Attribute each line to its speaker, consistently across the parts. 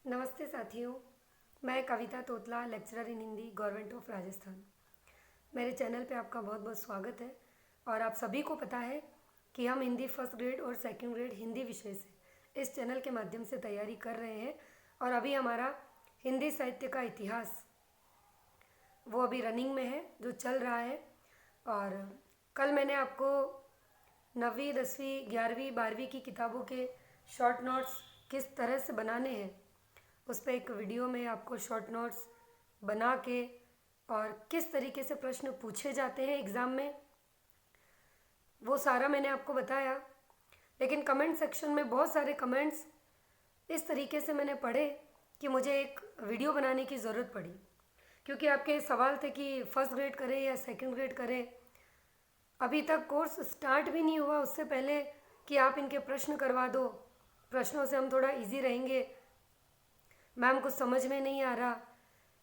Speaker 1: नमस्ते साथियों, मैं Kavita Totla, lecturer in Hindi, government of Rajasthan. मेरे चैनल पे आपका बहुत बहुत स्वागत है। और आप सभी को पता है कि हम हिंदी फर्स्ट ग्रेड और सेकंड ग्रेड हिंदी विषय से इस चैनल के माध्यम से तैयारी कर रहे हैं। और अभी हमारा हिंदी साहित्य का इतिहास वो अभी रनिंग में है, जो चल रहा है। और कल मैंने आपको 9वीं 10वीं 11वीं 12वीं की किताबों के शॉर्ट नोट्स किस तरह से बनाने हैं उस पर एक वीडियो में आपको शॉर्ट नोट्स बना के और किस तरीके से प्रश्न पूछे जाते हैं एग्ज़ाम में, वो सारा मैंने आपको बताया। लेकिन कमेंट सेक्शन में बहुत सारे कमेंट्स इस तरीके से मैंने पढ़े कि मुझे एक वीडियो बनाने की ज़रूरत पड़ी, क्योंकि आपके सवाल थे कि फर्स्ट ग्रेड करें या सेकंड ग्रेड करें। अभी तक कोर्स स्टार्ट भी नहीं हुआ, उससे पहले कि आप इनके प्रश्न करवा दो, प्रश्नों से हम थोड़ा इजी रहेंगे। मैम कुछ समझ में नहीं आ रहा,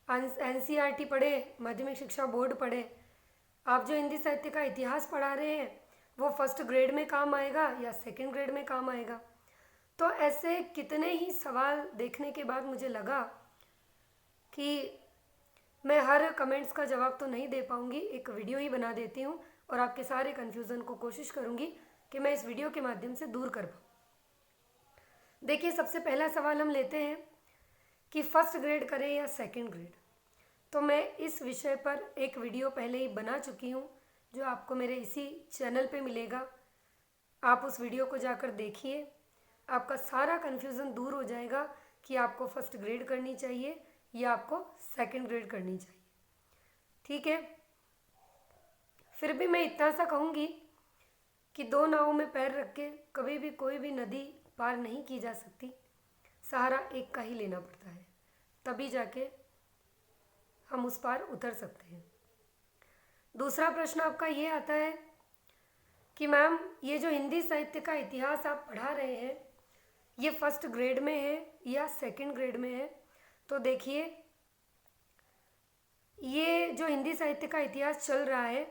Speaker 1: एनसीईआरटी पढ़े, माध्यमिक शिक्षा बोर्ड पढ़े, आप जो हिंदी साहित्य का इतिहास पढ़ा रहे हैं वो फर्स्ट ग्रेड में काम आएगा या सेकंड ग्रेड में काम आएगा। तो ऐसे कितने ही सवाल देखने के बाद मुझे लगा कि मैं हर कमेंट्स का जवाब तो नहीं दे पाऊँगी, एक वीडियो ही बना देती हूँ और आपके सारे कन्फ्यूज़न को कोशिश करूँगी कि मैं इस वीडियो के माध्यम से दूर कर पाऊँ। देखिए, सबसे पहला सवाल हम लेते हैं कि फर्स्ट ग्रेड करें या सेकंड ग्रेड। तो मैं इस विषय पर एक वीडियो पहले ही बना चुकी हूँ, जो आपको मेरे इसी चैनल पे मिलेगा। आप उस वीडियो को जाकर देखिए, आपका सारा कन्फ्यूज़न दूर हो जाएगा कि आपको फर्स्ट ग्रेड करनी चाहिए या आपको सेकंड ग्रेड करनी चाहिए। ठीक है, फिर भी मैं इतना सा कहूँगी कि दो नावों में पैर रख के कभी भी कोई भी नदी पार नहीं की जा सकती, सहारा एक का ही लेना पड़ता है, तभी जाके हम उस पार उतर सकते हैं। दूसरा प्रश्न आपका ये आता है कि मैम ये जो हिंदी साहित्य का इतिहास आप पढ़ा रहे हैं ये फर्स्ट ग्रेड में है या सेकंड ग्रेड में है। तो देखिए, ये जो हिंदी साहित्य का इतिहास चल रहा है,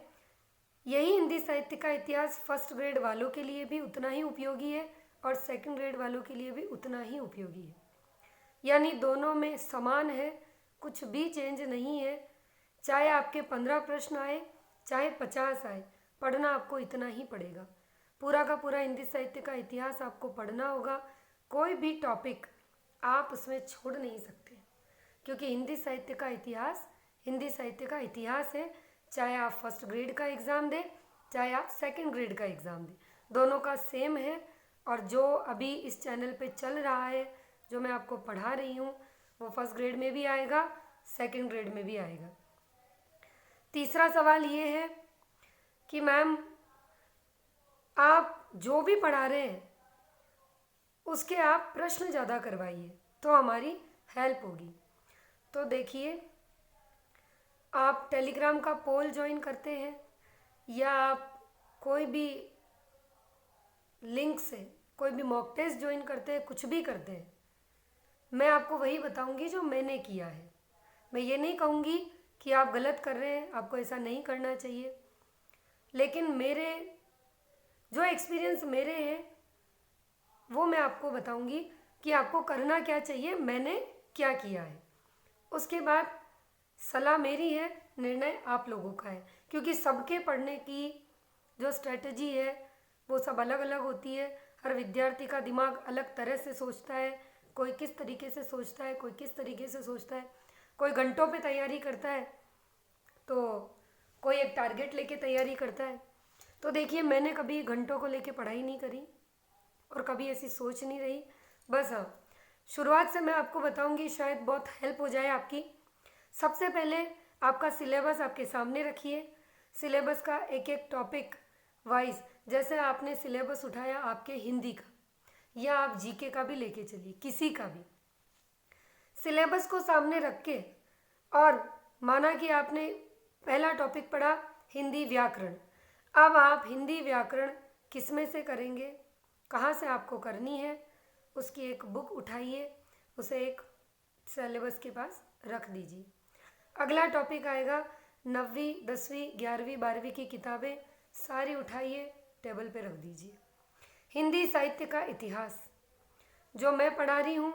Speaker 1: यही हिंदी साहित्य का इतिहास फर्स्ट ग्रेड वालों के लिए भी उतना ही उपयोगी है और सेकंड ग्रेड वालों के लिए भी उतना ही उपयोगी है। यानी दोनों में समान है, कुछ भी चेंज नहीं है। चाहे आपके 15 प्रश्न आए चाहे 50 आए, पढ़ना आपको इतना ही पड़ेगा। पूरा का पूरा हिंदी साहित्य का इतिहास आपको पढ़ना होगा, कोई भी टॉपिक आप उसमें छोड़ नहीं सकते, क्योंकि हिंदी साहित्य का इतिहास हिंदी साहित्य का इतिहास है। चाहे आप फर्स्ट ग्रेड का एग्ज़ाम दें चाहे आप सेकंड ग्रेड का एग्ज़ाम दें, दोनों का सेम है। और जो अभी इस चैनल पे चल रहा है, जो मैं आपको पढ़ा रही हूँ, वो फर्स्ट ग्रेड में भी आएगा, सेकंड ग्रेड में भी आएगा। तीसरा सवाल ये है कि मैम आप जो भी पढ़ा रहे हैं उसके आप प्रश्न ज़्यादा करवाइए तो हमारी हेल्प होगी। तो देखिए, आप टेलीग्राम का पोल ज्वाइन करते हैं या आप कोई भी लिंक से कोई भी मॉक टेस्ट ज्वाइन करते हैं, कुछ भी करते हैं, मैं आपको वही बताऊंगी जो मैंने किया है। मैं ये नहीं कहूँगी कि आप गलत कर रहे हैं, आपको ऐसा नहीं करना चाहिए, लेकिन मेरे जो एक्सपीरियंस मेरे हैं वो मैं आपको बताऊंगी कि आपको करना क्या चाहिए, मैंने क्या किया है। उसके बाद सलाह मेरी है, निर्णय आप लोगों का है, क्योंकि सबके पढ़ने की जो स्ट्रेटजी है वो सब अलग अलग होती है। हर विद्यार्थी का दिमाग अलग तरह से सोचता है, कोई किस तरीके से सोचता है, कोई किस तरीके से सोचता है, कोई घंटों पे तैयारी करता है तो कोई एक टारगेट लेके तैयारी करता है। तो देखिए, मैंने कभी घंटों को लेके पढ़ाई नहीं करी और कभी ऐसी सोच नहीं रही। बस हाँ, शुरुआत से मैं आपको बताऊंगी, शायद बहुत हेल्प हो जाए आपकी। सबसे पहले आपका सिलेबस आपके सामने रखिए, सिलेबस का एक एक टॉपिक वाइज, जैसे आपने सिलेबस उठाया आपके हिंदी का, या आप जीके का भी लेके चलिए, किसी का भी सिलेबस को सामने रख के, और माना कि आपने पहला टॉपिक पढ़ा हिंदी व्याकरण, अब आप हिंदी व्याकरण किस में से करेंगे, कहाँ से आपको करनी है, उसकी एक बुक उठाइए, उसे एक सिलेबस के पास रख दीजिए। अगला टॉपिक आएगा 9वीं 10वीं 11वीं 12वीं की किताबें सारी उठाइए, टेबल पे रख दीजिए। हिंदी साहित्य का इतिहास जो मैं पढ़ा रही हूँ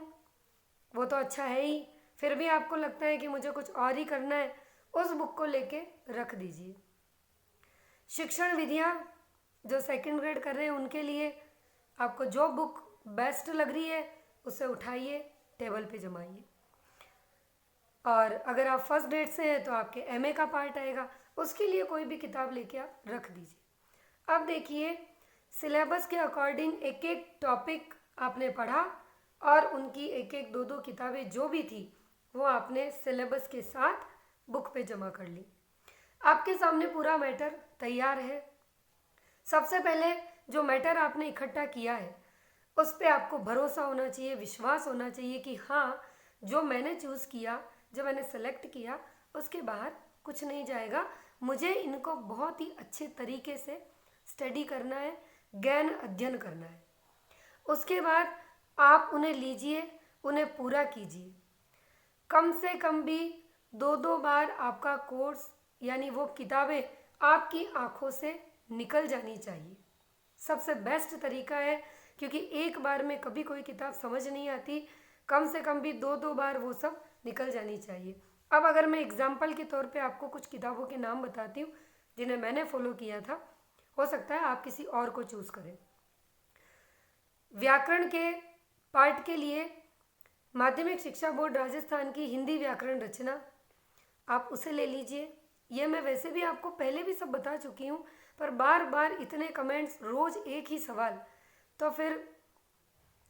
Speaker 1: वो तो अच्छा है ही, फिर भी आपको लगता है कि मुझे कुछ और ही करना है, उस बुक को लेके रख दीजिए। शिक्षण विधियाँ जो सेकंड ग्रेड कर रहे हैं उनके लिए आपको जो बुक बेस्ट लग रही है उसे उठाइए, टेबल पे जमाइए। और अगर आप फर्स्ट ग्रेड से हैं तो आपके एमए का पार्ट आएगा, उसके लिए कोई भी किताब लेके आप रख दीजिए। अब देखिए, सिलेबस के अकॉर्डिंग एक एक टॉपिक आपने पढ़ा और उनकी एक एक दो दो किताबें जो भी थी वो आपने सिलेबस के साथ बुक पे जमा कर ली। आपके सामने पूरा मैटर तैयार है। सबसे पहले जो मैटर आपने इकट्ठा किया है उस पर आपको भरोसा होना चाहिए, विश्वास होना चाहिए कि हाँ, जो मैंने चूज़ किया, जो मैंने सेलेक्ट किया, उसके बाहर कुछ नहीं जाएगा। मुझे इनको बहुत ही अच्छे तरीके से स्टडी करना है, गहन अध्ययन करना है। उसके बाद आप उन्हें लीजिए, उन्हें पूरा कीजिए। कम से कम भी 2-2 बार आपका कोर्स यानी वो किताबें आपकी आंखों से निकल जानी चाहिए। सबसे बेस्ट तरीका है, क्योंकि एक बार में कभी कोई किताब समझ नहीं आती, कम से कम भी 2-2 बार वो सब निकल जानी चाहिए। अब अगर मैं एग्जाम्पल के तौर पे आपको कुछ किताबों के नाम बताती हूँ जिन्हें मैंने फॉलो किया था, हो सकता है आप किसी और को चूज़ करें। व्याकरण के पार्ट के लिए माध्यमिक शिक्षा बोर्ड राजस्थान की हिंदी व्याकरण रचना, आप उसे ले लीजिए। ये मैं वैसे भी आपको पहले भी सब बता चुकी हूँ, पर बार बार इतने कमेंट्स, रोज़ एक ही सवाल, तो फिर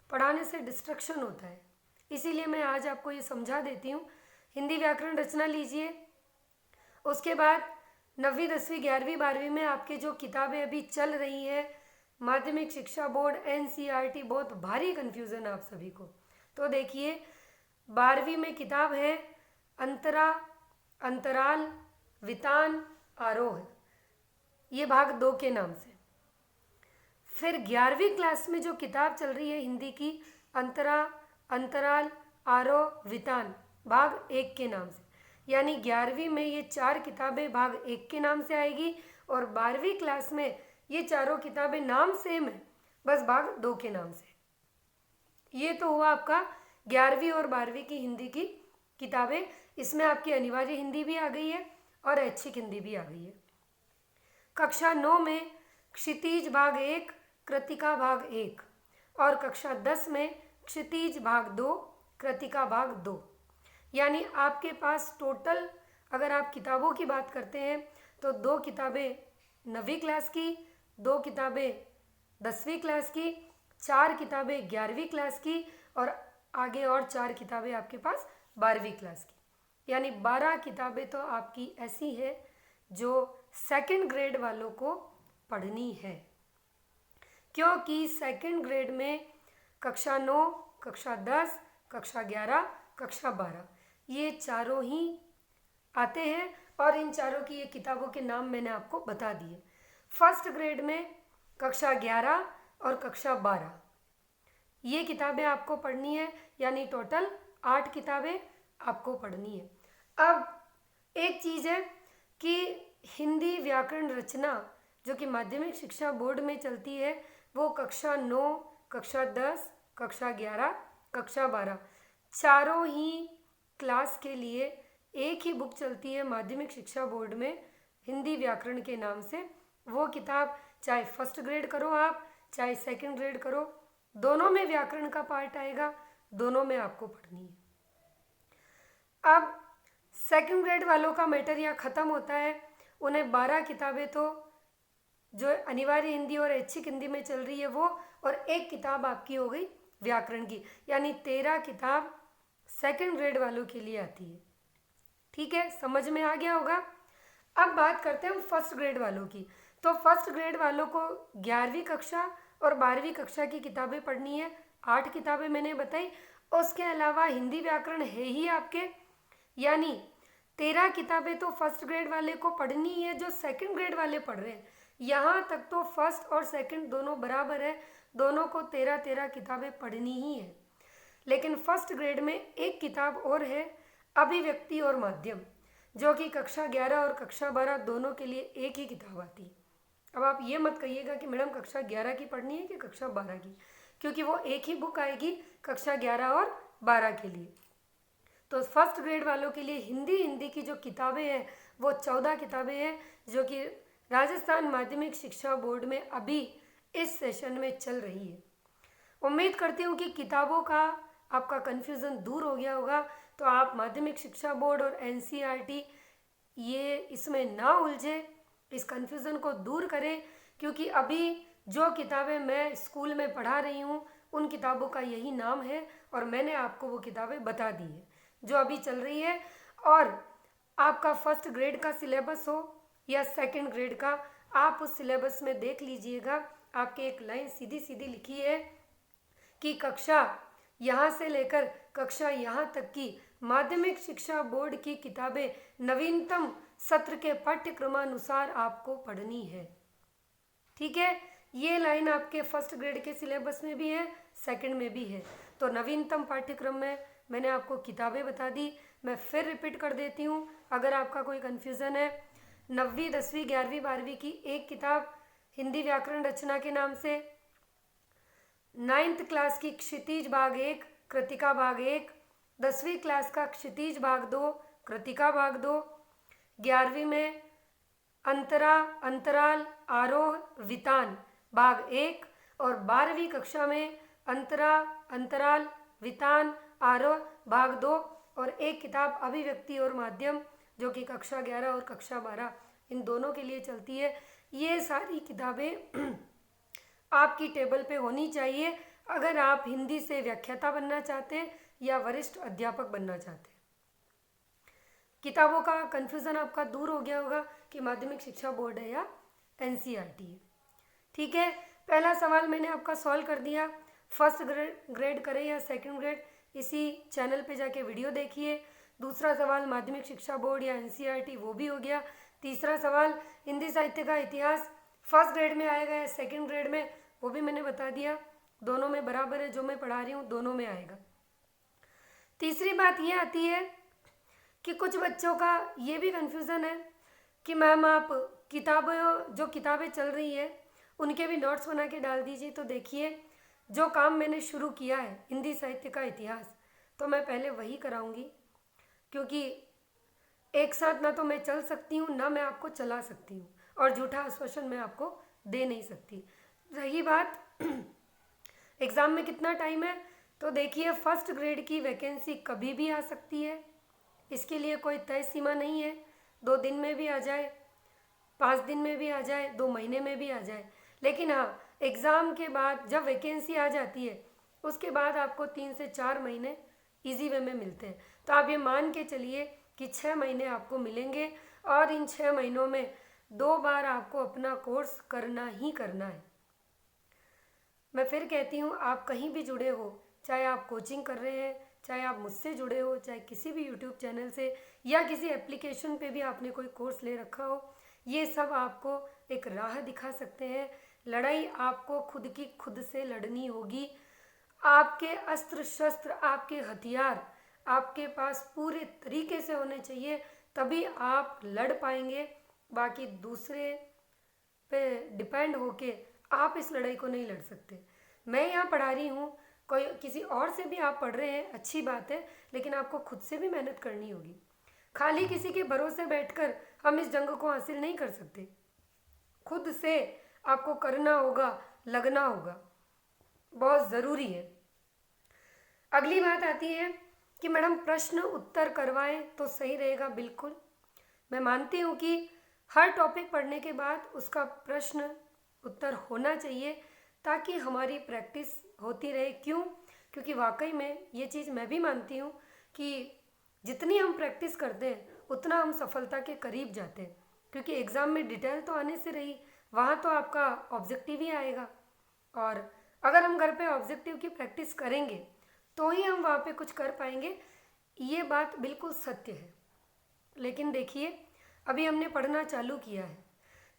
Speaker 1: पढ़ाने से डिस्ट्रक्शन होता है, इसीलिए मैं आज आपको ये समझा देती हूँ। हिंदी व्याकरण रचना लीजिए। उसके बाद 9वीं 10वीं 11वीं 12वीं में आपके जो किताबें अभी चल रही है, माध्यमिक शिक्षा बोर्ड एनसीईआरटी, बहुत भारी कन्फ्यूज़न है आप सभी को। तो देखिए, 12वीं में किताब है अंतराल वितान आरोह, ये भाग 2 के नाम से। फिर 11वीं क्लास में जो किताब चल रही है हिंदी की, अंतराल आरोह वितान, भाग 1 के नाम से। यानी 11वीं में ये 4 किताबें भाग 1 के नाम से आएगी और 12वीं क्लास में ये चारों किताबें नाम सेम है, बस भाग 2 के नाम से। ये तो हुआ आपका 11वीं और 12वीं की हिंदी की किताबें। इसमें आपकी अनिवार्य हिंदी भी आ गई है और ऐच्छिक हिंदी भी आ गई है। कक्षा 9 में क्षितिज भाग 1, कृतिका भाग 1 और कक्षा 10 में क्षितिज भाग 2, कृतिका भाग 2। यानी आपके पास टोटल अगर आप किताबों की बात करते हैं तो 2 किताबें 9वीं क्लास की, 2 किताबें 10वीं क्लास की, 4 किताबें 11वीं क्लास की और आगे और 4 किताबें आपके पास 12वीं क्लास की। यानी 12 किताबें तो आपकी ऐसी है जो सेकंड ग्रेड वालों को पढ़नी है, क्योंकि सेकंड ग्रेड में कक्षा 9, कक्षा 10, कक्षा 11, कक्षा 12 ये चारों ही आते हैं और इन चारों की ये किताबों के नाम मैंने आपको बता दिए। फर्स्ट ग्रेड में कक्षा 11 और कक्षा 12 ये किताबें आपको पढ़नी है, यानी टोटल 8 किताबें आपको पढ़नी है। अब एक चीज़ है कि हिंदी व्याकरण रचना जो कि माध्यमिक शिक्षा बोर्ड में चलती है वो कक्षा 9, कक्षा 10, कक्षा 11, कक्षा 12 चारों ही क्लास के लिए एक ही बुक चलती है माध्यमिक शिक्षा बोर्ड में हिंदी व्याकरण के नाम से। वो किताब चाहे फर्स्ट ग्रेड करो आप, चाहे सेकंड ग्रेड करो, दोनों में व्याकरण का पार्ट आएगा, दोनों में आपको पढ़नी है। अब सेकंड ग्रेड वालों का मैटर यहाँ ख़त्म होता है। उन्हें 12 किताबें तो जो अनिवार्य हिंदी और ऐच्छिक हिंदी में चल रही है वो, और एक किताब आपकी हो गई व्याकरण की, यानी 13 किताब सेकंड ग्रेड वालों के लिए आती है। ठीक है, समझ में आ गया होगा। अब बात करते हैं हम फर्स्ट ग्रेड वालों की। तो फर्स्ट ग्रेड वालों को 11वीं कक्षा और 12वीं कक्षा की किताबें पढ़नी है। 8 किताबें मैंने बताई, उसके अलावा हिंदी व्याकरण है ही आपके, यानी 13 किताबें तो फर्स्ट ग्रेड वाले को पढ़नी है जो सेकंड ग्रेड वाले पढ़ रहे हैं। यहाँ तक तो फर्स्ट और सेकंड दोनों बराबर है, दोनों को 13-13 किताबें पढ़नी ही है। लेकिन फर्स्ट ग्रेड में एक किताब और है, अभिव्यक्ति और माध्यम, जो कि कक्षा 11 और कक्षा 12 दोनों के लिए एक ही किताब आती है। अब आप ये मत कहिएगा कि मैडम कक्षा 11 की पढ़नी है कि कक्षा 12 की, क्योंकि वो एक ही बुक आएगी कक्षा 11 और 12 के लिए। तो फर्स्ट ग्रेड वालों के लिए हिंदी की जो किताबें हैं वो 14 किताबें हैं जो कि राजस्थान माध्यमिक शिक्षा बोर्ड में अभी इस सेशन में चल रही है। उम्मीद करती हूँ कि किताबों का आपका कन्फ्यूज़न दूर हो गया होगा, तो आप माध्यमिक शिक्षा बोर्ड और एनसीईआरटी ये इसमें ना उलझे, इस कन्फ्यूज़न को दूर करें, क्योंकि अभी जो किताबें मैं स्कूल में पढ़ा रही हूँ उन किताबों का यही नाम है और मैंने आपको वो किताबें बता दी है जो अभी चल रही है। और आपका फर्स्ट ग्रेड का सिलेबस हो या सेकंड ग्रेड का, आप उस सिलेबस में देख लीजिएगा, आपके एक लाइन सीधी सीधी लिखी है कि कक्षा यहाँ से लेकर कक्षा यहाँ तक की माध्यमिक शिक्षा बोर्ड की किताबें नवीनतम सत्र के पाठ्यक्रमानुसार आपको पढ़नी है। ठीक है, ये लाइन आपके फर्स्ट ग्रेड के सिलेबस में भी है, सेकंड में भी है। तो नवीनतम पाठ्यक्रम में मैंने आपको किताबें बता दी, मैं फिर रिपीट कर देती हूँ अगर आपका कोई कन्फ्यूज़न है। 9वीं 10वीं 11वीं 12वीं की एक किताब हिंदी व्याकरण रचना के नाम से, 9th क्लास की क्षितिज भाग 1 कृतिका भाग 1, 10वीं क्लास का क्षितिज भाग 2 कृतिका भाग 2, 11वीं में अंतरा अंतराल आरोह वितान भाग 1 और 12वीं कक्षा में अंतरा अंतराल वितान आरोह भाग 2 और एक किताब अभिव्यक्ति और माध्यम जो कि कक्षा 11 और कक्षा 12 इन दोनों के लिए चलती है। ये सारी किताबें आपकी टेबल पे होनी चाहिए अगर आप हिंदी से व्याख्याता बनना चाहते हैं या वरिष्ठ अध्यापक बनना चाहते हैं। किताबों का कन्फ्यूज़न आपका दूर हो गया होगा कि माध्यमिक शिक्षा बोर्ड है या एनसीईआरटी है। ठीक है, पहला सवाल मैंने आपका सॉल्व कर दिया। फर्स्ट ग्रेड करें या सेकंड ग्रेड, इसी चैनल पे जाके वीडियो देखिए। दूसरा सवाल माध्यमिक शिक्षा बोर्ड या एनसीईआरटी, वो भी हो गया। तीसरा सवाल हिंदी साहित्य का इतिहास फर्स्ट ग्रेड में आएगा या सेकंड ग्रेड में, वो भी मैंने बता दिया। दोनों में बराबर है, जो मैं पढ़ा रही हूँ दोनों में आएगा। तीसरी बात ये आती है कि कुछ बच्चों का ये भी कन्फ्यूज़न है कि मैम आप किताबें चल रही है उनके भी नोट्स बना के डाल दीजिए। तो देखिए, जो काम मैंने शुरू किया है हिंदी साहित्य का इतिहास, तो मैं पहले वही कराऊंगी, क्योंकि एक साथ ना तो मैं चल सकती हूँ ना मैं आपको चला सकती हूँ, और झूठा आश्वासन मैं आपको दे नहीं सकती। रही बात एग्ज़ाम में कितना टाइम है, तो देखिए फर्स्ट ग्रेड की वैकेंसी कभी भी आ सकती है, इसके लिए कोई तय सीमा नहीं है। 2 दिन में भी आ जाए, 5 दिन में भी आ जाए, 2 महीने में भी आ जाए। लेकिन हाँ, एग्ज़ाम के बाद जब वैकेंसी आ जाती है उसके बाद आपको 3 से 4 महीने इजी वे में मिलते हैं। तो आप ये मान के चलिए कि 6 महीने आपको मिलेंगे और इन 6 महीनों में 2 बार आपको अपना कोर्स करना ही करना है। मैं फिर कहती हूँ, आप कहीं भी जुड़े हो, चाहे आप कोचिंग कर रहे हैं, चाहे आप मुझसे जुड़े हो, चाहे किसी भी यूट्यूब चैनल से या किसी एप्लीकेशन पे भी आपने कोई कोर्स ले रखा हो, ये सब आपको एक राह दिखा सकते हैं। लड़ाई आपको खुद की खुद से लड़नी होगी। आपके अस्त्र शस्त्र, आपके हथियार आपके पास पूरे तरीके से होने चाहिए, तभी आप लड़ पाएंगे। बाकी दूसरे पे डिपेंड होके आप इस लड़ाई को नहीं लड़ सकते। मैं यहाँ पढ़ा रही हूँ, कोई किसी और से भी आप पढ़ रहे हैं, अच्छी बात है, लेकिन आपको खुद से भी मेहनत करनी होगी। खाली किसी के भरोसे बैठकर हम इस जंग को हासिल नहीं कर सकते। खुद से आपको करना होगा, लगना होगा, बहुत ज़रूरी है। अगली बात आती है कि मैडम प्रश्न उत्तर करवाएं तो सही रहेगा। बिल्कुल, मैं मानती हूँ कि हर टॉपिक पढ़ने के बाद उसका प्रश्न उत्तर होना चाहिए ताकि हमारी प्रैक्टिस होती रहे। क्यों? क्योंकि वाकई में ये चीज़ मैं भी मानती हूँ कि जितनी हम प्रैक्टिस करते हैं उतना हम सफलता के करीब जाते हैं, क्योंकि एग्ज़ाम में डिटेल तो आने से रही, वहाँ तो आपका ऑब्जेक्टिव ही आएगा, और अगर हम घर पे ऑब्जेक्टिव की प्रैक्टिस करेंगे तो ही हम वहाँ पे कुछ कर पाएंगे। ये बात बिल्कुल सत्य है। लेकिन देखिए, अभी हमने पढ़ना चालू किया है,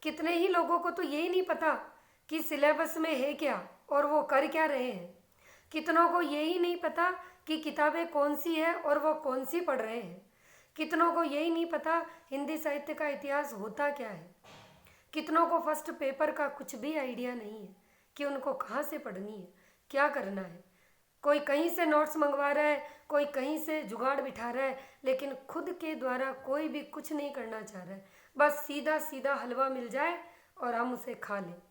Speaker 1: कितने ही लोगों को तो यही नहीं पता कि सिलेबस में है क्या और वो कर क्या रहे हैं। कितनों को यही नहीं पता कि किताबें कौन सी है और वो कौन सी पढ़ रहे हैं। कितनों को यही नहीं पता हिंदी साहित्य का इतिहास होता क्या है। कितनों को फर्स्ट पेपर का कुछ भी आइडिया नहीं है कि उनको कहाँ से पढ़नी है, क्या करना है। कोई कहीं से नोट्स मंगवा रहा है, कोई कहीं से जुगाड़ बिठा रहा है, लेकिन खुद के द्वारा कोई भी कुछ नहीं करना चाह रहा है। बस सीधा सीधा हलवा मिल जाए और हम उसे खा लें।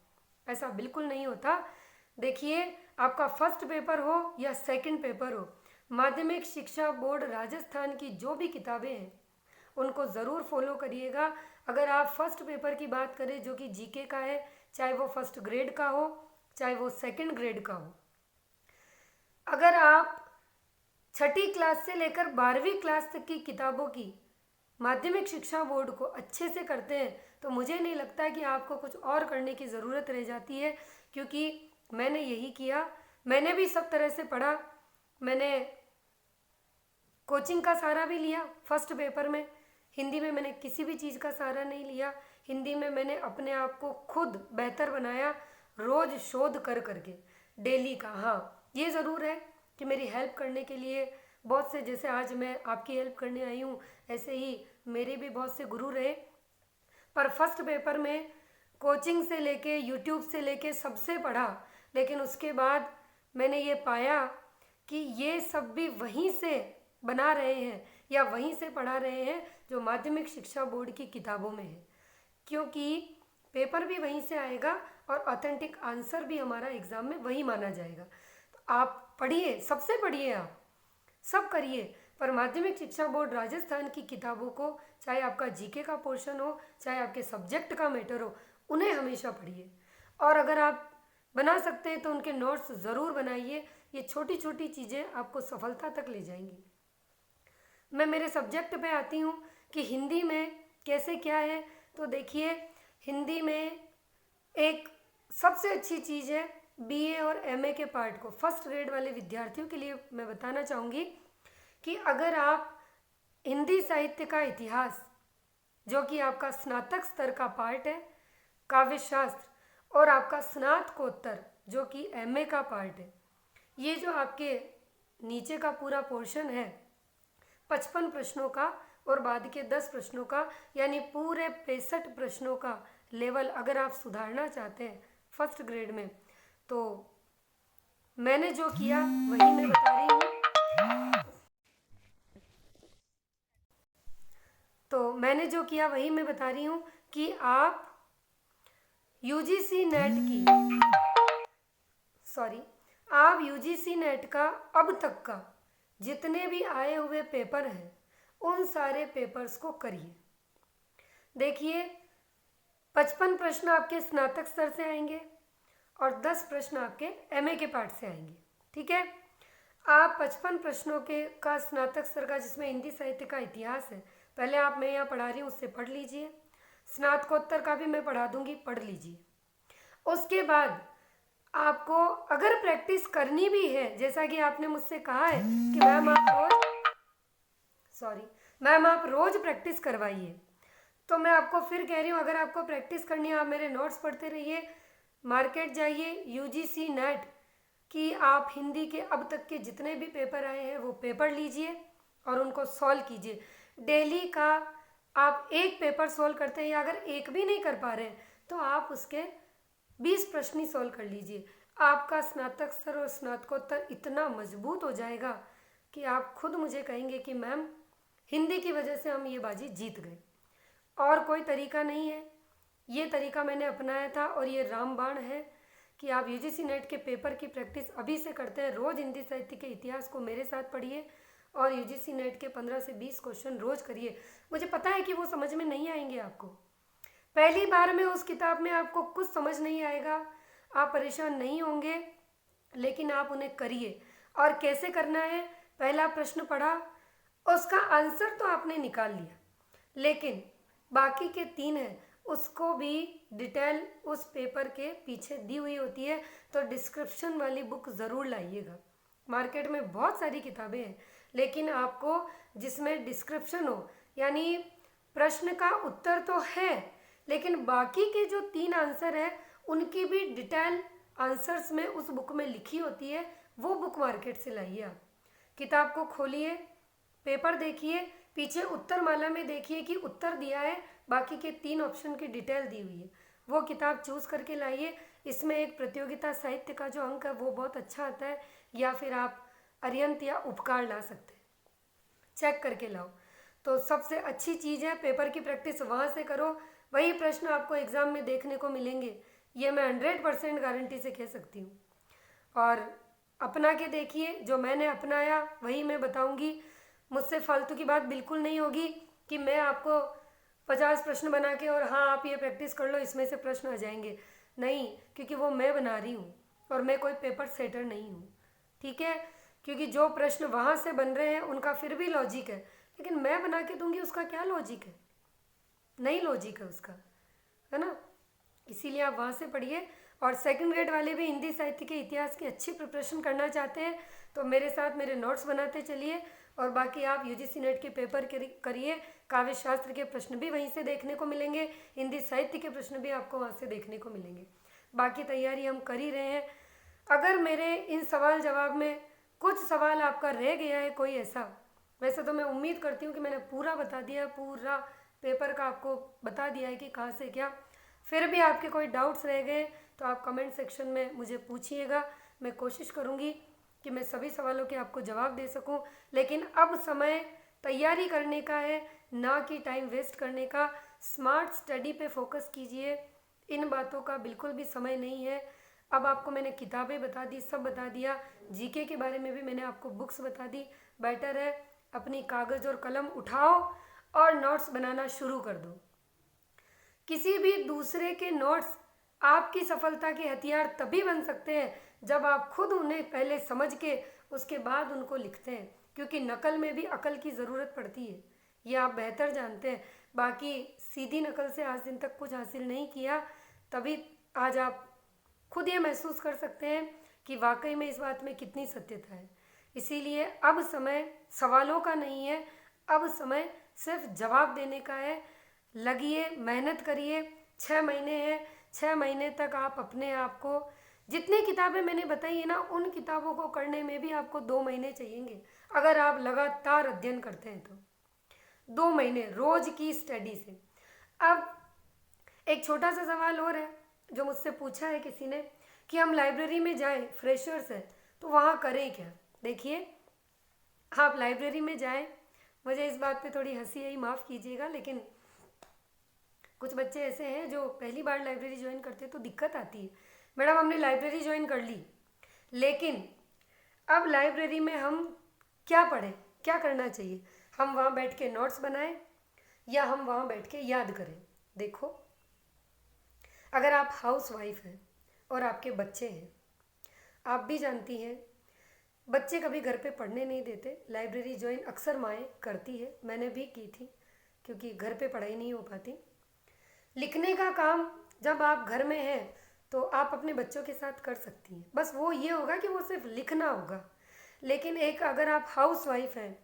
Speaker 1: ऐसा बिल्कुल नहीं होता। देखिए, आपका फर्स्ट पेपर हो या सेकंड पेपर हो, माध्यमिक शिक्षा बोर्ड राजस्थान की जो भी किताबें हैं उनको ज़रूर फॉलो करिएगा। अगर आप फर्स्ट पेपर की बात करें जो कि जीके का है, चाहे वो फर्स्ट ग्रेड का हो चाहे वो सेकंड ग्रेड का हो, अगर आप छठी क्लास से लेकर 12वीं क्लास तक की किताबों की माध्यमिक शिक्षा बोर्ड को अच्छे से करते हैं तो मुझे नहीं लगता है कि आपको कुछ और करने की ज़रूरत रह जाती है, क्योंकि मैंने यही किया। मैंने भी सब तरह से पढ़ा। मैंने कोचिंग का सहारा भी लिया फर्स्ट पेपर में। हिंदी में मैंने किसी भी चीज़ का सहारा नहीं लिया। हिंदी में मैंने अपने आप को खुद बेहतर बनाया, रोज़ शोध कर करके, डेली का। हाँ, ये ज़रूर है कि मेरी हेल्प करने के लिए बहुत से, जैसे आज मैं आपकी हेल्प करने आई हूँ, ऐसे ही मेरे भी बहुत से गुरु रहे। पर फर्स्ट पेपर में कोचिंग से लेके, यूट्यूब से लेके सबसे पढ़ा, लेकिन उसके बाद मैंने ये पाया कि ये सब भी वहीं से बना रहे हैं या वहीं से पढ़ा रहे हैं जो माध्यमिक शिक्षा बोर्ड की किताबों में है, क्योंकि पेपर भी वहीं से आएगा और ऑथेंटिक आंसर भी हमारा एग्ज़ाम में वही माना जाएगा। तो आप पढ़िए, सबसे पढ़िए, आप सब करिए, पर माध्यमिक शिक्षा बोर्ड राजस्थान की किताबों को, चाहे आपका जीके का पोर्शन हो चाहे आपके सब्जेक्ट का मैटर हो, उन्हें हमेशा पढ़िए। और अगर आप बना सकते हैं तो उनके नोट्स ज़रूर बनाइए। ये छोटी छोटी चीज़ें आपको सफलता तक ले जाएंगी। मैं मेरे सब्जेक्ट पे आती हूँ कि हिंदी में कैसे क्या है। तो देखिए, हिंदी में एक सबसे अच्छी चीज़ है बीए और एमए के पार्ट को फर्स्ट ग्रेड वाले विद्यार्थियों के लिए मैं बताना चाहूँगी कि अगर आप हिंदी साहित्य का इतिहास, जो कि आपका स्नातक स्तर का पार्ट है, काव्य शास्त्र, और आपका स्नातकोत्तर जो कि एमए का पार्ट है, ये जो आपके नीचे का पूरा पोर्शन है 55 प्रश्नों का और बाद के 10 प्रश्नों का, यानी पूरे 65 प्रश्नों का लेवल अगर आप सुधारना चाहते हैं फर्स्ट ग्रेड में, तो मैंने जो किया वही मैं बता रही हूँ। कि आप यूजीसी नेट का अब तक का जितने भी आए हुए पेपर हैं उन सारे पेपर्स को करिए। देखिए, 55 प्रश्न आपके स्नातक स्तर से आएंगे और 10 प्रश्न आपके एमए के पार्ट से आएंगे। ठीक है, आप 55 प्रश्नों के का स्नातक स्तर का, जिसमें हिंदी साहित्य का इतिहास है, पहले आप, मैं यहाँ पढ़ा रही हूँ उससे पढ़ लीजिए। स्नातकोत्तर का भी मैं पढ़ा दूंगी, पढ़ लीजिए। उसके बाद आपको अगर प्रैक्टिस करनी भी है, जैसा कि आपने मुझसे कहा है कि मैम आप रोज प्रैक्टिस करवाइए, तो मैं आपको फिर कह रही हूँ, अगर आपको प्रैक्टिस करनी है आप मेरे नोट्स पढ़ते रहिए, मार्केट जाइए, यूजीसी नेट कि आप हिंदी के अब तक के जितने भी पेपर आए हैं वो पेपर लीजिए और उनको सॉल्व कीजिए। डेली का आप एक पेपर सॉल्व करते हैं, या अगर एक भी नहीं कर पा रहे हैं तो आप उसके 20 प्रश्न ही सॉल्व कर लीजिए। आपका स्नातक स्तर और स्नातकोत्तर इतना मजबूत हो जाएगा कि आप खुद मुझे कहेंगे कि मैम हिंदी की वजह से हम ये बाजी जीत गए। और कोई तरीका नहीं है, ये तरीका मैंने अपनाया था और ये रामबाण है कि आप यूजीसी नेट के पेपर की प्रैक्टिस अभी से करते हैं। रोज़ हिंदी साहित्य के इतिहास को मेरे साथ पढ़िए और यूजीसी नेट के 15 से 20 क्वेश्चन रोज़ करिए। मुझे पता है कि वो समझ में नहीं आएंगे आपको, पहली बार में उस किताब में आपको कुछ समझ नहीं आएगा, आप परेशान नहीं होंगे, लेकिन आप उन्हें करिए। और कैसे करना है, पहला प्रश्न पढ़ा, उसका आंसर तो आपने निकाल लिया, लेकिन बाकी के 3 हैं उसको भी डिटेल उस पेपर के पीछे दी हुई होती है, तो डिस्क्रिप्शन वाली बुक ज़रूर लाइएगा। मार्केट में बहुत सारी किताबें हैं, लेकिन आपको जिसमें डिस्क्रिप्शन हो, यानी प्रश्न का उत्तर तो है लेकिन बाकी के जो 3 आंसर है उनकी भी डिटेल आंसर्स में उस बुक में लिखी होती है, वो बुक मार्केट से लाइए। आप किताब को खोलिए, पेपर देखिए, पीछे उत्तर माला में देखिए कि उत्तर दिया है, बाकी के 3 ऑप्शन की डिटेल दी हुई है, वो किताब चूज़ करके लाइए। इसमें एक प्रतियोगिता साहित्य का जो अंक है वो बहुत अच्छा आता है, या फिर आप अरिहंत या उपकार ला सकते हैं, चेक करके लाओ। तो सबसे अच्छी चीज़ है पेपर की प्रैक्टिस वहाँ से करो, वही प्रश्न आपको एग्ज़ाम में देखने को मिलेंगे, ये मैं 100% गारंटी से कह सकती हूँ। और अपना के देखिए, जो मैंने अपनाया वही मैं बताऊँगी। मुझसे फालतू की बात बिल्कुल नहीं होगी कि मैं आपको 50 प्रश्न बना के और हाँ आप ये प्रैक्टिस कर लो इसमें से प्रश्न आ जाएंगे, नहीं, क्योंकि वो मैं बना रही हूँ और मैं कोई पेपर सेटर नहीं हूँ, ठीक है। क्योंकि जो प्रश्न वहाँ से बन रहे हैं उनका फिर भी लॉजिक है, लेकिन मैं बना के दूंगी उसका क्या लॉजिक है, नहीं लॉजिक है उसका, है ना। इसीलिए आप वहाँ से पढ़िए। और सेकंड ग्रेड वाले भी हिंदी साहित्य के इतिहास की अच्छी प्रिपरेशन करना चाहते हैं तो मेरे साथ मेरे नोट्स बनाते चलिए। और बाकी आप यूजीसी नेट के पेपर करिए, काव्य शास्त्र के प्रश्न भी वहीं से देखने को मिलेंगे, हिंदी साहित्य के प्रश्न भी आपको वहाँ से देखने को मिलेंगे। बाकी तैयारी हम कर ही रहे हैं। अगर मेरे इन सवाल जवाब में कुछ सवाल आपका रह गया है कोई ऐसा, वैसे तो मैं उम्मीद करती हूँ कि मैंने पूरा बता दिया, पूरा पेपर का आपको बता दिया है कि कहाँ से क्या, फिर भी आपके कोई डाउट्स रह गए तो आप कमेंट सेक्शन में मुझे पूछिएगा। मैं कोशिश करूँगी कि मैं सभी सवालों के आपको जवाब दे सकूँ, लेकिन अब समय तैयारी करने का है, ना कि टाइम वेस्ट करने का। स्मार्ट स्टडी पे फोकस कीजिए, इन बातों का बिल्कुल भी समय नहीं है। अब आपको मैंने किताबें बता दी, सब बता दिया, जीके के बारे में भी मैंने आपको बुक्स बता दी। बेटर है अपनी कागज़ और कलम उठाओ और नोट्स बनाना शुरू कर दो। किसी भी दूसरे के नोट्स आपकी सफलता के हथियार तभी बन सकते हैं जब आप खुद उन्हें पहले समझ के उसके बाद उनको लिखते हैं, क्योंकि नकल में भी अकल की ज़रूरत पड़ती है, ये आप बेहतर जानते हैं। बाकी सीधी नकल से आज दिन तक कुछ हासिल नहीं किया, तभी आज आप खुद ये महसूस कर सकते हैं कि वाकई में इस बात में कितनी सत्यता है। इसीलिए अब समय सवालों का नहीं है, अब समय सिर्फ जवाब देने का है। लगिए, मेहनत करिए, 6 महीने हैं, 6 महीने तक आप अपने आप को, जितनी किताबें मैंने बताई है ना, उन किताबों को करने में भी आपको 2 महीने चाहिएंगे। अगर आप लगातार अध्ययन करते हैं तो 2 महीने रोज की स्टडी से। अब एक छोटा सा सवाल और है जो मुझसे पूछा है किसी ने कि हम लाइब्रेरी में जाएं, फ्रेशर्स है तो वहाँ करें क्या। देखिए, आप लाइब्रेरी में जाएं, मुझे इस बात पे थोड़ी हंसी आई, माफ़ कीजिएगा, लेकिन कुछ बच्चे ऐसे हैं जो पहली बार लाइब्रेरी ज्वाइन करते हैं तो दिक्कत आती है। मैडम हमने लाइब्रेरी ज्वाइन कर ली, लेकिन अब लाइब्रेरी में हम क्या पढ़ें, क्या करना चाहिए, हम वहाँ बैठ के नोट्स बनाएं या हम वहाँ बैठ के याद करें। देखो, अगर आप हाउस वाइफ हैं और आपके बच्चे हैं, आप भी जानती हैं बच्चे कभी घर पे पढ़ने नहीं देते, लाइब्रेरी ज्वाइन अक्सर माएँ करती है, मैंने भी की थी, क्योंकि घर पे पढ़ाई नहीं हो पाती। लिखने का काम जब आप घर में हैं तो आप अपने बच्चों के साथ कर सकती हैं, बस वो ये होगा कि वो सिर्फ लिखना होगा। लेकिन एक अगर आप हाउस वाइफ हैं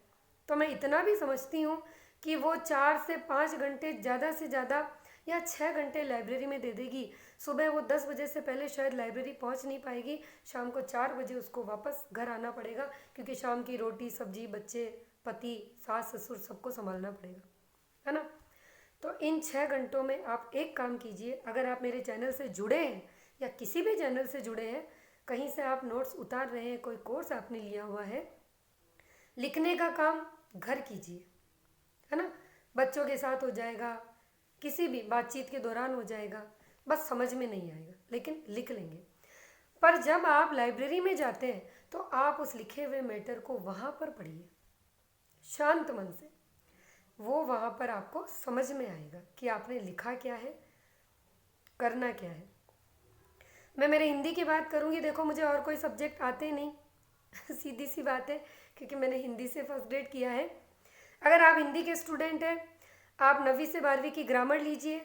Speaker 1: तो मैं इतना भी समझती हूँ कि वो 4 से 5 घंटे ज़्यादा से ज़्यादा या 6 घंटे लाइब्रेरी में दे देगी। सुबह वो 10 बजे से पहले शायद लाइब्रेरी पहुँच नहीं पाएगी, शाम को 4 बजे उसको वापस घर आना पड़ेगा, क्योंकि शाम की रोटी सब्जी, बच्चे, पति, सास ससुर सबको संभालना पड़ेगा, है ना। तो इन 6 घंटों में आप एक काम कीजिए, अगर आप मेरे चैनल से जुड़े हैं या किसी भी चैनल से जुड़े हैं, कहीं से आप नोट्स उतार रहे हैं, कोई कोर्स आपने लिया हुआ है, लिखने का काम घर कीजिए, है ना। बच्चों के साथ हो जाएगा, किसी भी बातचीत के दौरान हो जाएगा, बस समझ में नहीं आएगा, लेकिन लिख लेंगे। पर जब आप लाइब्रेरी में जाते हैं तो आप उस लिखे हुए मैटर को वहाँ पर पढ़िए शांत मन से, वो वहाँ पर आपको समझ में आएगा कि आपने लिखा क्या है, करना क्या है। मैं मेरे हिंदी की बात करूँगी, देखो मुझे और कोई सब्जेक्ट आते नहीं सीधी सी बात है, क्योंकि मैंने हिंदी से फर्स्ट ग्रेड किया है। अगर आप हिंदी के स्टूडेंट हैं, आप 9वीं से 12वीं की ग्रामर लीजिए,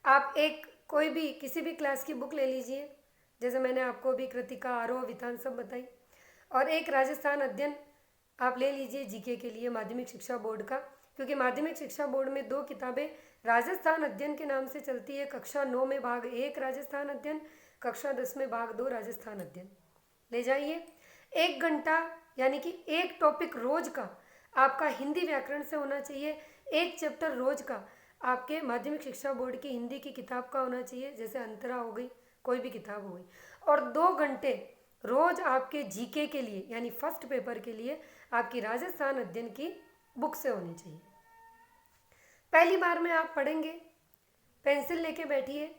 Speaker 1: आप एक कोई भी किसी भी क्लास की बुक ले लीजिए, जैसे मैंने आपको अभी कृतिका, आरोह, वितान सब बताई, और एक राजस्थान अध्ययन आप ले लीजिए जीके के लिए माध्यमिक शिक्षा बोर्ड का, क्योंकि माध्यमिक शिक्षा बोर्ड में 2 किताबें राजस्थान अध्ययन के नाम से चलती है। कक्षा 9 में भाग 1 राजस्थान अध्ययन, कक्षा 10 में भाग 2 राजस्थान अध्ययन ले जाइए। 1 घंटा यानी कि एक टॉपिक रोज का आपका हिंदी व्याकरण से होना चाहिए, एक चैप्टर रोज का आपके माध्यमिक शिक्षा बोर्ड की हिंदी की किताब का होना चाहिए, जैसे अंतरा हो गई, कोई भी किताब हो गई, और 2 घंटे रोज आपके जीके के लिए यानी फर्स्ट पेपर के लिए आपकी राजस्थान अध्ययन की बुक से होनी चाहिए। पहली बार में आप पढ़ेंगे, पेंसिल लेके बैठिए,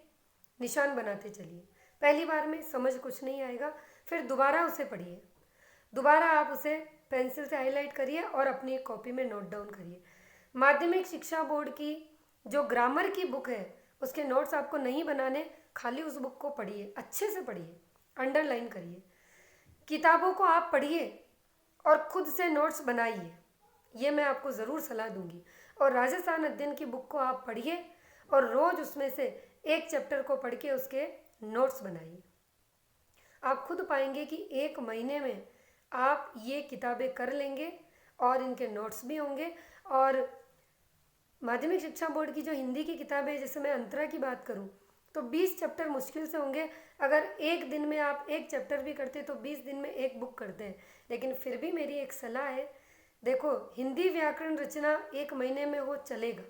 Speaker 1: निशान बनाते चलिए। पहली बार में समझ कुछ नहीं आएगा, फिर दोबारा उसे पढ़िए, दोबारा आप उसे पेंसिल से हाईलाइट करिए और अपनी कॉपी में नोट डाउन करिए। माध्यमिक शिक्षा बोर्ड की जो ग्रामर की बुक है उसके नोट्स आपको नहीं बनाने, खाली उस बुक को पढ़िए, अच्छे से पढ़िए, अंडरलाइन करिए। किताबों को आप पढ़िए और खुद से नोट्स बनाइए, ये मैं आपको ज़रूर सलाह दूंगी। और राजस्थान अध्ययन की बुक को आप पढ़िए और रोज़ उसमें से एक चैप्टर को पढ़ के उसके नोट्स बनाइए। आप खुद पाएंगे कि 1 महीने में आप ये किताबें कर लेंगे और इनके नोट्स भी होंगे। और माध्यमिक शिक्षा बोर्ड की जो हिंदी की किताबें, जैसे मैं अंतरा की बात करूं तो 20 चैप्टर मुश्किल से होंगे। अगर एक दिन में आप एक चैप्टर भी करते तो 20 दिन में एक बुक करते हैं। लेकिन फिर भी मेरी एक सलाह है, देखो हिंदी व्याकरण रचना 1 महीने में हो चलेगा,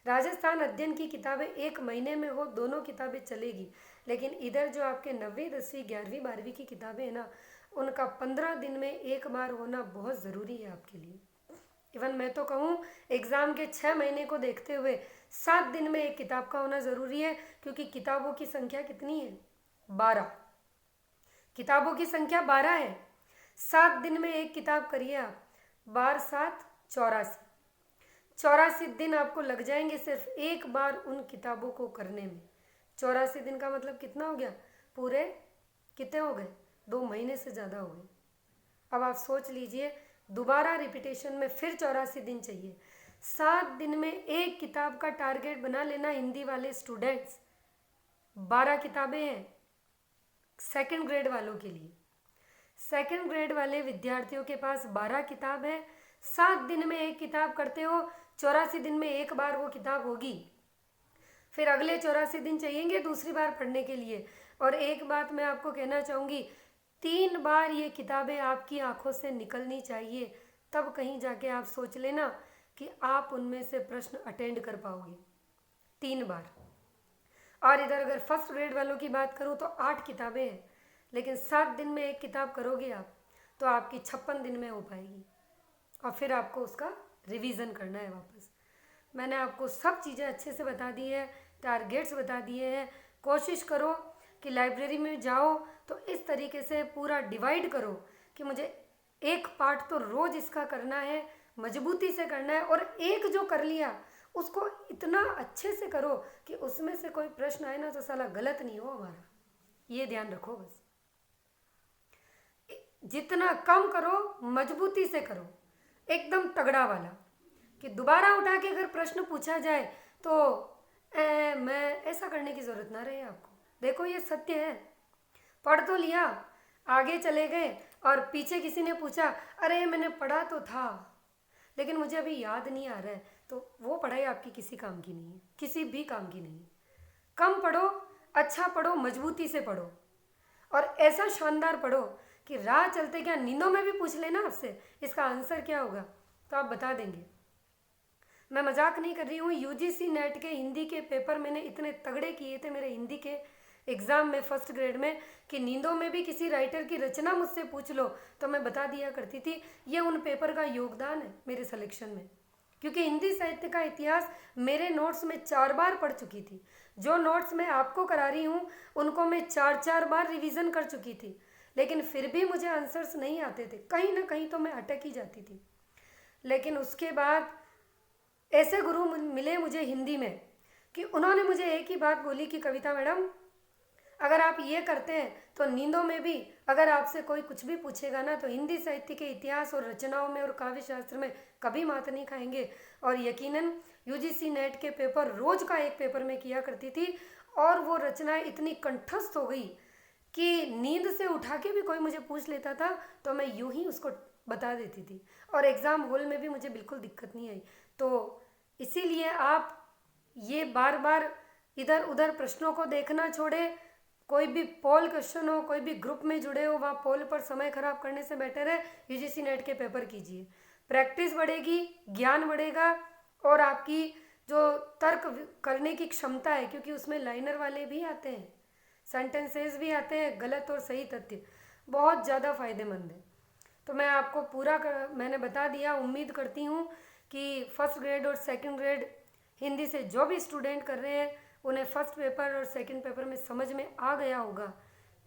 Speaker 1: राजस्थान अध्ययन की किताबें 1 महीने में हो, दोनों किताबें चलेगी। लेकिन इधर जो आपके 9वीं 10वीं 11वीं 12वीं की किताबें हैं ना, उनका 15 दिन में एक बार होना बहुत ज़रूरी है आपके लिए। इवन मैं तो कहूँ एग्ज़ाम के 6 महीने को देखते हुए 7 दिन में एक किताब का होना ज़रूरी है, क्योंकि किताबों की संख्या कितनी है? 12। किताबों की संख्या 12 है। 7 दिन में एक किताब करिए आप, 12 7 84। 84 दिन आपको लग जाएंगे सिर्फ एक बार उन किताबों को करने में। 84 दिन का मतलब कितना हो गया? पूरे कितने हो गए? 2 महीने से ज़्यादा हो गए। अब आप सोच लीजिए, दोबारा रिपीटेशन में फिर 84 दिन चाहिए। 7 दिन में एक किताब का टारगेट बना लेना हिंदी वाले स्टूडेंट्स। 12 किताबें हैं सेकंड ग्रेड वालों के लिए। सेकंड ग्रेड वाले विद्यार्थियों के पास 12 किताब है। 7 दिन में एक किताब करते हो, 84 दिन में एक बार वो किताब होगी। फिर अगले 84 दिन चाहिएंगे दूसरी बार पढ़ने के लिए। और एक बात मैं आपको कहना चाहूँगी, 3 बार ये किताबें आपकी आंखों से निकलनी चाहिए, तब कहीं जाके आप सोच लेना कि आप उनमें से प्रश्न अटेंड कर पाओगे। 3 बार। और इधर अगर फर्स्ट ग्रेड वालों की बात करूँ तो 8 किताबें हैं, लेकिन 7 दिन में एक किताब करोगे आप तो आपकी 56 दिन में हो पाएगी। और फिर आपको उसका रिवीजन करना है वापस। मैंने आपको सब चीज़ें अच्छे से बता दी है, टारगेट्स बता दिए हैं। कोशिश करो कि लाइब्रेरी में जाओ तो इस तरीके से पूरा डिवाइड करो कि मुझे एक पार्ट तो रोज़ इसका करना है, मजबूती से करना है। और एक जो कर लिया उसको इतना अच्छे से करो कि उसमें से कोई प्रश्न आए ना तो साला गलत नहीं हो हमारा। ये ध्यान रखो बस। जितना कम करो मजबूती से करो, एकदम तगड़ा वाला, कि दोबारा उठा के अगर प्रश्न पूछा जाए तो मैं ऐसा करने की ज़रूरत ना रहे आपको। देखो ये सत्य है, पढ़ तो लिया, आगे चले गए और पीछे किसी ने पूछा अरे मैंने पढ़ा तो था लेकिन मुझे अभी याद नहीं आ रहा है, तो वो पढ़ाई आपकी किसी काम की नहीं है, किसी भी काम की नहीं है। कम पढ़ो, अच्छा पढ़ो, मजबूती से पढ़ो और ऐसा शानदार पढ़ो कि राह चलते क्या नींदों में भी पूछ लेना आपसे इसका आंसर क्या होगा तो आप बता देंगे। मैं मजाक नहीं कर रही हूँ। यूजीसी नेट के हिंदी के पेपर मैंने इतने तगड़े किए थे मेरे हिंदी के एग्ज़ाम में फर्स्ट ग्रेड में कि नींदों में भी किसी राइटर की रचना मुझसे पूछ लो तो मैं बता दिया करती थी। ये उन पेपर का योगदान है मेरे सिलेक्शन में, क्योंकि हिंदी साहित्य का इतिहास मेरे नोट्स में 4 बार पढ़ चुकी थी। जो नोट्स मैं आपको करा रही हूँ उनको मैं 4 बार रिवीजन कर चुकी थी, लेकिन फिर भी मुझे आंसर्स नहीं आते थे, कहीं ना कहीं तो मैं अटक ही जाती थी। लेकिन उसके बाद ऐसे गुरु मिले मुझे हिंदी में कि उन्होंने मुझे एक ही बात बोली कि कविता मैडम, अगर आप ये करते हैं तो नींदों में भी अगर आपसे कोई कुछ भी पूछेगा ना तो हिंदी साहित्य के इतिहास और रचनाओं में और काव्य शास्त्र में कभी मात नहीं खाएंगे। और यकीनन यूजीसी नेट के पेपर रोज का एक पेपर में किया करती थी और वो रचनाएं इतनी कंठस्थ हो गई कि नींद से उठा के भी कोई मुझे पूछ लेता था तो मैं यूं ही उसको बता देती थी और एग्ज़ाम हॉल में भी मुझे बिल्कुल दिक्कत नहीं आई। तो इसीलिए आप ये बार बार इधर उधर प्रश्नों को देखना छोड़े। कोई भी पोल क्वेश्चन हो, कोई भी ग्रुप में जुड़े हो, वहाँ पोल पर समय खराब करने से बेटर है यूजीसी नेट के पेपर कीजिए। प्रैक्टिस बढ़ेगी, ज्ञान बढ़ेगा और आपकी जो तर्क करने की क्षमता है, क्योंकि उसमें लाइनर वाले भी आते हैं, सेंटेंसेस भी आते हैं, गलत और सही तथ्य, बहुत ज़्यादा फ़ायदेमंद है। तो मैं आपको मैंने बता दिया। उम्मीद करती हूँ कि फर्स्ट ग्रेड और सेकंड ग्रेड हिंदी से जो भी स्टूडेंट कर रहे हैं उन्हें फर्स्ट पेपर और सेकंड पेपर में समझ में आ गया होगा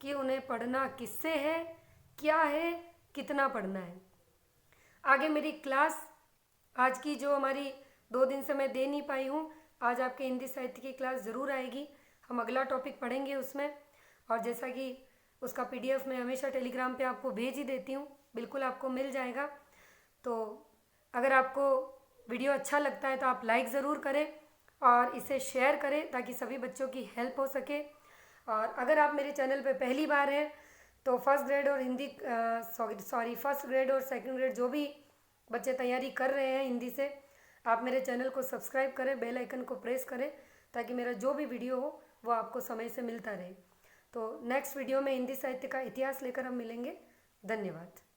Speaker 1: कि उन्हें पढ़ना किससे है, क्या है, कितना पढ़ना है। आगे मेरी क्लास आज की जो हमारी 2 दिन से मैं दे नहीं पाई हूँ, आज आपके हिंदी साहित्य की क्लास ज़रूर आएगी। हम अगला टॉपिक पढ़ेंगे उसमें, और जैसा कि उसका PDF मैं हमेशा टेलीग्राम पे आपको भेज ही देती हूँ, बिल्कुल आपको मिल जाएगा। तो अगर आपको वीडियो अच्छा लगता है तो आप लाइक ज़रूर करें और इसे शेयर करें ताकि सभी बच्चों की हेल्प हो सके। और अगर आप मेरे चैनल पे पहली बार हैं तो फर्स्ट ग्रेड और सेकंड ग्रेड जो भी बच्चे तैयारी कर रहे हैं हिंदी से, आप मेरे चैनल को सब्सक्राइब करें, बेल आइकन को प्रेस करें ताकि मेरा जो भी वीडियो हो वो आपको समय से मिलता रहे। तो नेक्स्ट वीडियो में हिंदी साहित्य का इतिहास लेकर हम मिलेंगे। धन्यवाद।